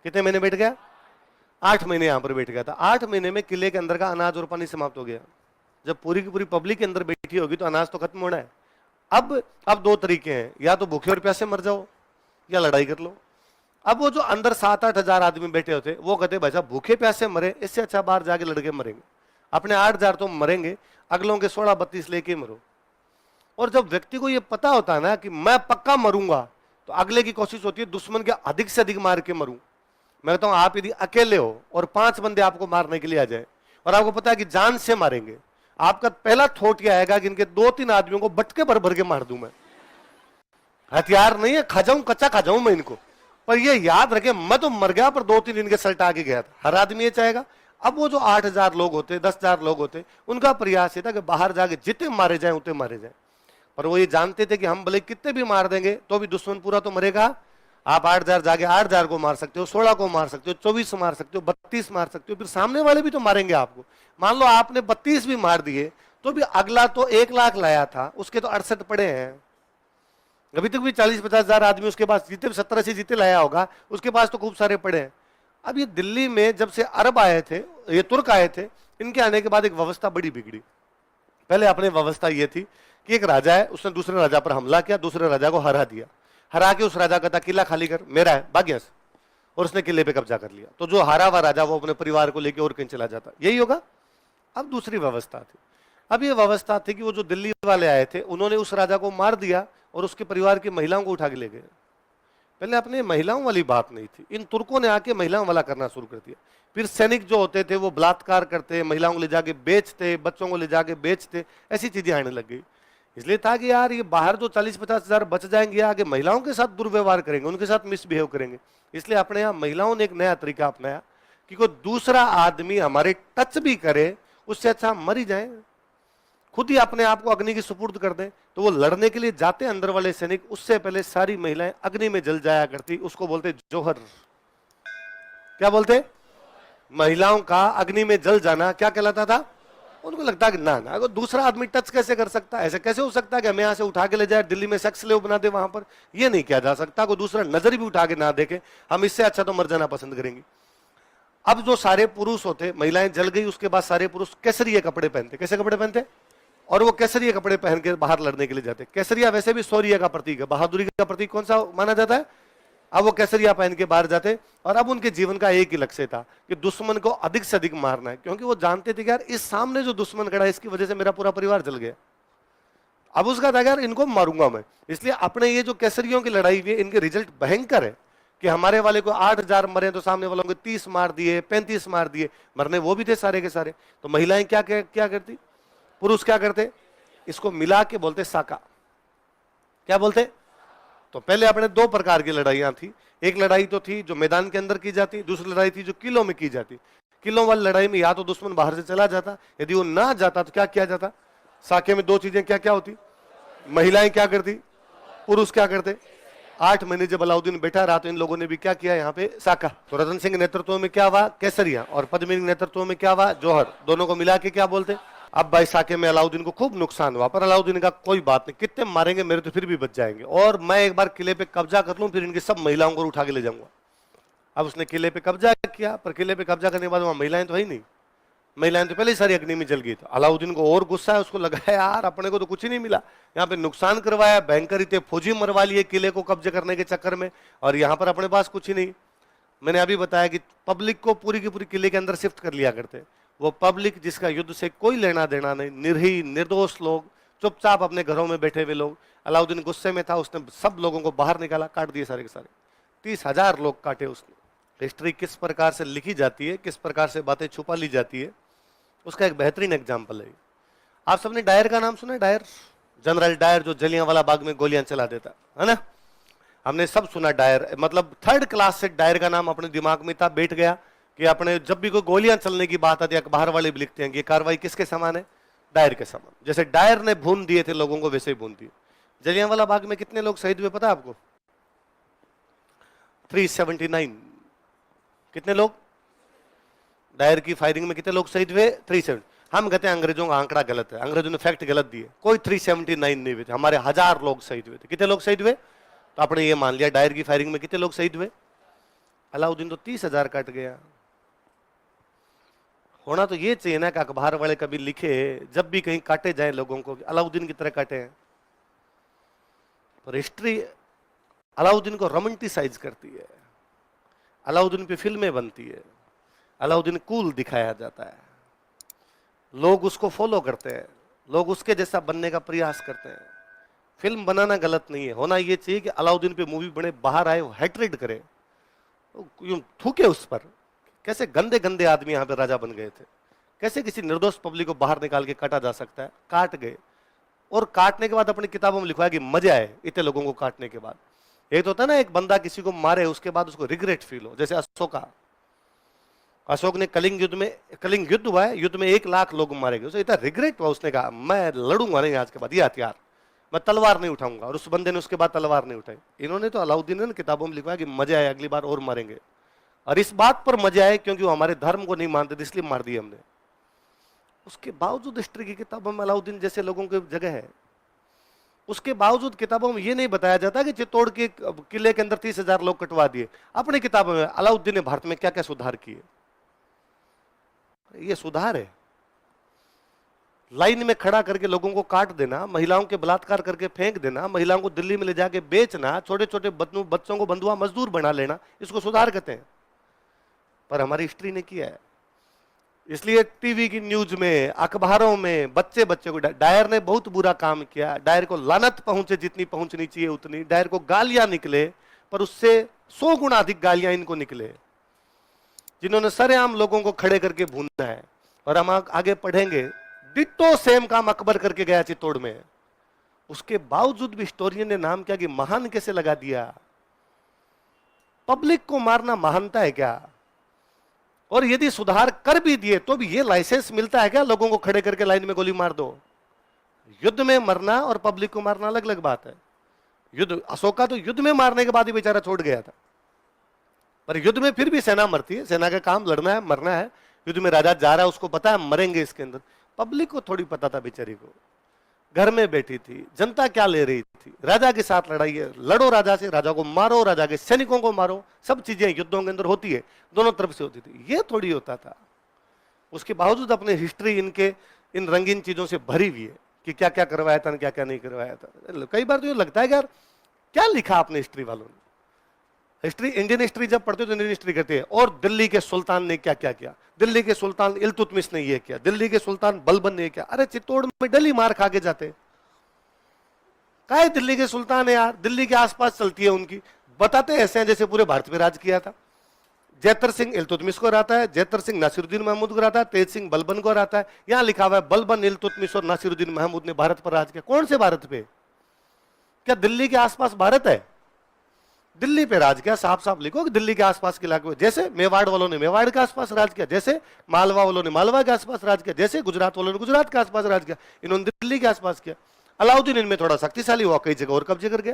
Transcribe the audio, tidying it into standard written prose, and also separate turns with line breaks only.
कितने महीने बैठ गया? 8 महीने यहां पर बैठ गया था। 8 महीने में किले के अंदर का अनाज और पानी समाप्त हो गया। जब पूरी की पूरी पब्लिक के अंदर बैठी होगी तो अनाज तो खत्म होना है। अब 2 तरीके हैं, या तो भूखे और प्यासे मर जाओ या लड़ाई कर लो। अब वो जो अंदर 7-8 हजार आदमी बैठे होते वो कहते भाई साहब भूखे प्यासे मरे, इससे अच्छा बाहर जाके लड़के मरेंगे। अपने 8,000 तो मरेंगे, अगलों के 16-32 लेके मरो। और जब व्यक्ति को ये पता होता है ना कि मैं पक्का मरूंगा, तो अगले की कोशिश होती है दुश्मन के अधिक से अधिक मार के मरूं। मैं कहता हूं आप यदि अकेले हो और 5 बंदे आपको मारने के लिए आ जाए और आपको पता है कि जान से मारेंगे, आपका पहला थॉट क्या आएगा कि इनके 2-3 आदमियों को बटके भर भर के मार दूं मैं। हथियार नहीं है, खा जाऊं, कच्चा खा जाऊं मैं इनको, पर ये याद रखे मैं तो मर गया पर 2-3 इनके सल्टा आगे गया था। हर आदमी ये चाहेगा। अब वो जो 8,000 लोग होते, 10,000 लोग होते, उनका प्रयास ये था कि बाहर जाके जितने मारे जाए उतने मारे जाए। पर वो ये जानते थे कि हम भले कितने भी मार देंगे तो भी दुश्मन पूरा तो मरेगा। आप 8,000 जाके 8,000 को मार सकते हो, 16 को मार सकते हो, 24 मार सकते हो, 32 मार सकते हो, फिर सामने वाले भी तो मारेंगे आपको। मान लो आपने 32 भी मार दिए तो भी अगला तो 1 लाख लाया था, उसके तो 68 पड़े हैं। अभी तक भी 40-50 हजार आदमी उसके पास, जितने 70-80 जीते लाया होगा, उसके पास तो खूब सारे पड़े हैं। अब ये दिल्ली में जब से अरब आए थे, ये तुर्क आए थे, इनके आने के बाद एक व्यवस्था बड़ी बिगड़ी। पहले अपने व्यवस्था ये थी कि एक राजा है, उसने दूसरे राजा पर हमला किया, दूसरे राजा को हरा दिया, हरा के उस राजा का था किला खाली कर, मेरा है, भाग यहाँ से, और उसने किले पे कब्जा कर लिया। तो जो हारा हुआ राजा वो अपने परिवार को लेकर और कहीं चला जाता, यही होगा। अब दूसरी व्यवस्था थी। अब ये व्यवस्था थी कि वो जो दिल्ली वाले आए थे उन्होंने उस राजा को मार दिया और उसके परिवार की महिलाओं को उठा के ले गए। पहले अपने महिलाओं वाली बात नहीं थी, इन तुर्कों ने आके महिलाओं वाला करना शुरू कर दिया। फिर सैनिक जो होते थे वो बलात्कार करते, महिलाओं को ले जाके बेचते, बच्चों को ले जाके बेचते, ऐसी चीजें आने लग गई। इसलिए था कि यार ये बाहर जो 40-50 हजार बच जाएंगे, आगे महिलाओं के साथ दुर्व्यवहार करेंगे, उनके साथ मिसबिहेव करेंगे। इसलिए अपने यहाँ महिलाओं ने एक नया तरीका अपनाया कि कोई दूसरा आदमी हमारे टच भी करे, उससे अच्छा मर ही जाए, खुद ही अपने आप को अग्नि की सुपुर्द कर दें। तो वो लड़ने के लिए जाते अंदर वाले सैनिक, उससे पहले सारी महिलाएं अग्नि में जल जाया करती। उसको बोलते जोहर। क्या बोलते? महिलाओं का अग्नि में जल जाना क्या कहलाता था? उनको लगता कि ना ना, अगर दूसरा आदमी टच कैसे कर सकता है, ऐसे कैसे हो सकता है कि हमें यहां से उठा के ले जाए दिल्ली में सेक्स स्लेव बना दे, वहां पर ये नहीं किया जा सकता। कोई दूसरा नजर भी उठा के ना देखे, हम इससे अच्छा तो मर जाना पसंद करेंगे। अब जो सारे पुरुष होते, महिलाएं जल गई, उसके बाद सारे पुरुष केसरिया कपड़े पहनते। कैसे कपड़े पहनते? और वो केसरिया कपड़े पहन के बाहर लड़ने के लिए जाते। केसरिया वैसे भी शौर्य का प्रतीक है, बहादुरी का प्रतीक कौन सा माना जाता है? अब वो केसरिया पहन के बाहर जाते और अब उनके जीवन का एक ही लक्ष्य था कि दुश्मन को अधिक से अधिक मारना है, क्योंकि वो जानते थे कि यार इस सामने जो दुश्मन खड़ा है इसकी वजह से मेरा पूरा परिवार जल गया। अब उसका था यार इनको मारूंगा मैं। इसलिए अपने ये जो केसरियों की लड़ाई हुई है, इनके रिजल्ट भयंकर है कि हमारे वाले को 8,000 मरे तो सामने वालों को 30 मार दिए, 35 मार दिए। मरने वो भी थे सारे के सारे। तो महिलाएं क्या करती, पुरुष क्या करते? इसको मिला के बोलते साका। क्या बोलते? तो पहले अपने 2 प्रकार की लड़ाइयां थी। एक लड़ाई तो थी जो मैदान के अंदर की जाती, दूसरी लड़ाई थी जो किलों में की जाती। किलों वाली लड़ाई में या तो दुश्मन बाहर से चला जाता, यदि वो ना जाता तो क्या किया जाता? साके में 2 चीजें क्या क्या होती? महिलाएं क्या करती, पुरुष क्या करते? 8 महीने जब अलाउद्दीन बैठा रहा तो इन लोगों ने भी क्या किया यहाँ पे? साका। तो रतन सिंह नेतृत्व में क्या हुआ? केसरिया। और पद्मिनी नेतृत्व में क्या हुआ? जौहर। दोनों को मिला के क्या बोलते? अब भाई साके में अलाउद्दीन को खूब नुकसान हुआ, पर अलाउद्दीन का कोई बात नहीं, कितने मारेंगे मेरे तो फिर भी बच जाएंगे, और मैं एक बार किले पे कब्जा कर लूं फिर इनकी सब महिलाओं को उठा के ले जाऊंगा। अब उसने किले पे कब्जा किया, पर किले पे कब्जा करने के बाद वहां महिलाएं तो है ही नहीं, महिलाएं तो पहले ही सारी अग्नि में जल गई। तो अलाउद्दीन को और गुस्सा है, उसको लगा यार अपने को तो कुछ ही नहीं मिला, यहाँ पे नुकसान करवाया, भयंकर रीते फौजी मरवा लिए किले को कब्जे करने के चक्कर में, और यहाँ पर अपने पास कुछ ही नहीं। मैंने अभी बताया कि पब्लिक को पूरी की पूरी किले के अंदर शिफ्ट कर लिया करते। वो पब्लिक जिसका युद्ध से कोई लेना देना नहीं, निर्ही निर्दोष लोग, चुपचाप अपने घरों में बैठे हुए लोग। अलाउद्दीन गुस्से में था, उसने सब लोगों को बाहर निकाला, काट दिए सारे के सारे। 30,000 लोग काटे उसने। हिस्ट्री किस प्रकार से लिखी जाती है, किस प्रकार से बातें छुपा ली जाती है, उसका एक बेहतरीन एग्जाम्पल है। आप सबने डायर का नाम सुना है? डायर, जनरल डायर, जो जलियांवाला बाग में गोलियां चला देता है ना, हमने सब सुना डायर। मतलब 3rd क्लास से डायर का नाम अपने दिमाग में था, बैठ गया कि अपने जब भी कोई गोलियां चलने की बात आती है बाहर वाले भी लिखते हैं कि ये कार्रवाई किसके समान है? डायर के समान। जैसे डायर ने भून दिए थे लोगों को, वैसे ही भून दिए। जलियांवाला बाग में कितने लोग शहीद हुए पता है आपको? 379। कितने लोग? डायर की फायरिंग में कितने लोग शहीद हुए? 370। हम कहते हैं अंग्रेजों का आंकड़ा गलत है, अंग्रेजों ने फैक्ट गलत दिए, कोई 379 नहीं हुए थे, हमारे 1000 लोग शहीद हुए थे। कितने लोग शहीद हुए? तो आपने ये मान लिया डायर की फायरिंग में कितने लोग शहीद हुए? अलाउद्दीन तो 30,000 काट गया। होना तो ये चाहिए ना कि अखबार वाले कभी लिखे, जब भी कहीं काटे जाए लोगों को, अलाउद्दीन की तरह काटे हैं। पर हिस्ट्री अलाउद्दीन को रोमांटिसाइज करती है, अलाउद्दीन पे फिल्में बनती है, अलाउद्दीन कूल दिखाया जाता है, लोग उसको फॉलो करते हैं, लोग उसके जैसा बनने का प्रयास करते हैं। फिल्म बनाना गलत नहीं है, होना ये चाहिए कि अलाउद्दीन पे मूवी बने, बाहर आए, हैट्रेड करे, यूं थूके उस पर, कैसे गंदे गंदे आदमी यहां पे राजा बन गए थे, कैसे किसी निर्दोष पब्लिक को बाहर निकाल के काटा जा सकता है। काट गए, और काटने के बाद अपनी किताबों में लिखवाया कि मजे आए इतने लोगों को काटने के बाद। एक तो होता है ना, एक बंदा किसी को मारे उसके बाद उसको रिग्रेट फील हो, जैसे अशोक ने कलिंग युद्ध हुआ है, युद्ध में 1 लाख लोग मारे गए, उसे इतना रिग्रेट हुआ, उसने कहा मैं लड़ूंगा नहीं आज के बाद ये हथियार, मैं तलवार नहीं उठाऊंगा, और उस बंदे ने उसके बाद तलवार नहीं उठाई। इन्होंने तो अलाउद्दीन ने किताबों में लिखवाया कि मजे आए, अगली बार और मारेंगे, और इस बात पर मजे आए क्योंकि वो हमारे धर्म को नहीं मानते थे, इसलिए मार दिए हमने। उसके बावजूद हिस्ट्री की किताबों में अलाउद्दीन जैसे लोगों की जगह है। उसके बावजूद किताबों में यह नहीं बताया जाता कि चित्तौड़ के किले के अंदर 30,000 लोग कटवा दिए। अपनी किताबों में अलाउद्दीन ने भारत में क्या क्या सुधार किए, ये सुधार है। लाइन में खड़ा करके लोगों को काट देना, महिलाओं के बलात्कार करके फेंक देना, महिलाओं को दिल्ली में ले जाके बेचना, छोटे छोटे बच्चों को बंधुआ मजदूर बना लेना, इसको सुधार कहते हैं। पर हमारी हिस्ट्री ने किया है। इसलिए टीवी की न्यूज में, अखबारों में बच्चे को, डायर ने बहुत बुरा काम किया, डायर को लानत पहुंचे जितनी पहुंचनी चाहिए उतनी, डायर को गालियां निकले, पर उससे 100 गुना अधिक गालियां इनको निकले, जिन्होंने सरेआम लोगों को खड़े करके भूनना है। और हम आगे पढ़ेंगे, डिट्टो सेम काम अकबर करके गया चित्तौड़ में, उसके बावजूद भी हिस्टोरियन ने नाम क्या कि महान कैसे लगा दिया। पब्लिक को मारना महानता है क्या? और यदि सुधार कर भी दिए तो भी ये लाइसेंस मिलता है क्या लोगों को खड़े करके लाइन में गोली मार दो? युद्ध में मरना और पब्लिक को मारना अलग अलग बात है। युद्ध, अशोका तो युद्ध में मारने के बाद ही बेचारा छोड़ गया था, पर युद्ध में फिर भी सेना मरती है, सेना का काम लड़ना है, मरना है। युद्ध में राजा जा रहा है, उसको पता है मरेंगे इसके अंदर, पब्लिक को थोड़ी पता था बेचारी को, घर में बैठी थी, जनता क्या ले रही थी, राजा के साथ लड़ाई है, लड़ो राजा से, राजा को मारो, राजा के सैनिकों को मारो, सब चीजें युद्धों के अंदर होती है, दोनों तरफ से होती थी, ये थोड़ी होता था। उसके बावजूद अपनी हिस्ट्री इनके इन रंगीन चीजों से भरी हुई है कि क्या क्या करवाया था, क्या क्या नहीं करवाया था। कई बार तो ये लगता है कि यार क्या लिखा आपने हिस्ट्री वालों ने। हिस्ट्री, इंडियन हिस्ट्री जब पढ़ते हो तो इंडियन हिस्ट्री कहते हैं और दिल्ली के सुल्तान ने क्या क्या किया, दिल्ली के सुल्तान इल्तुतमिश ने ये किया, दिल्ली के सुल्तान बलबन ने किया। अरे चित्तौड़ में डली मार खा के जाते, काहे दिल्ली के सुल्तान है यार, दिल्ली के आसपास चलती है उनकी, बताते ऐसे हैं जैसे पूरे भारत में राज किया था। जैतर सिंह इल्तुतमिश को रहता है, जैतर सिंह नासिरुद्दीन महमूद को रहता है, तेज सिंह बलबन को रहता है। यहां लिखा हुआ है बलबन, इल्तुतमिश और नासिरुद्दीन महमूद ने भारत पर राज किया। कौन से भारत पे? क्या दिल्ली के आसपास भारत है? दिल्ली पे राज किया, साफ साफ लिखो कि दिल्ली के आसपास के इलाके में। जैसे मेवाड़ वालों ने मेवाड़ के आसपास राज किया, जैसे मालवा वालों ने मालवा के आसपास राज किया, जैसे गुजरात वालों ने गुजरात के आसपास राज किया, इन्होंने दिल्ली के आसपास किया। अलाउद्दीन इनमें थोड़ा शक्तिशाली हुआ, कई जगह और कब्जे कर गया।